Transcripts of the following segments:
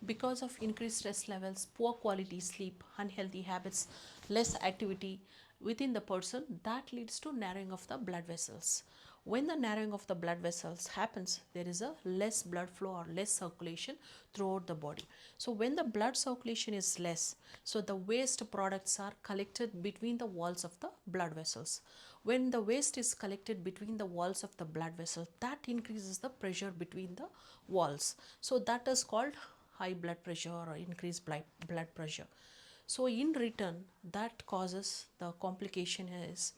because of increased stress levels, poor quality sleep, unhealthy habits, less activity within the person, that leads to narrowing of the blood vessels. When the narrowing of the blood vessels happens, there is a less blood flow or less circulation throughout the body. So when the blood circulation is less, so the waste products are collected between the walls of the blood vessels. When the waste is collected between the walls of the blood vessel, that increases the pressure between the walls. So that is called high blood pressure or increased blood pressure. So in return, that causes the complication is,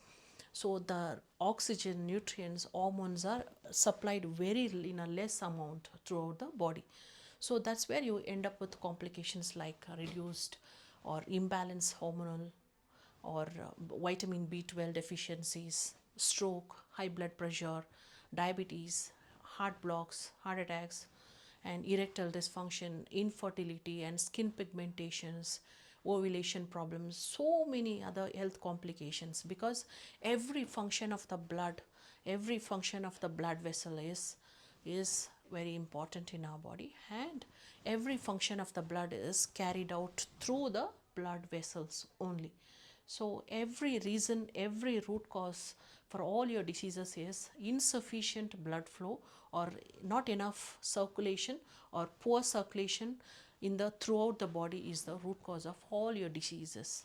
so the oxygen, nutrients, hormones are supplied very in a less amount throughout the body. So that's where you end up with complications like reduced or imbalanced hormonal or vitamin B12 deficiencies, stroke, high blood pressure, diabetes, heart blocks, heart attacks, and erectile dysfunction, infertility, and skin pigmentations, ovulation problems, so many other health complications, because every function of the blood, every function of the blood vessel is very important in our body, and every function of the blood is carried out through the blood vessels only. So every reason, every root cause for all your diseases is insufficient blood flow or not enough circulation or poor circulation in the throughout the body is the root cause of all your diseases.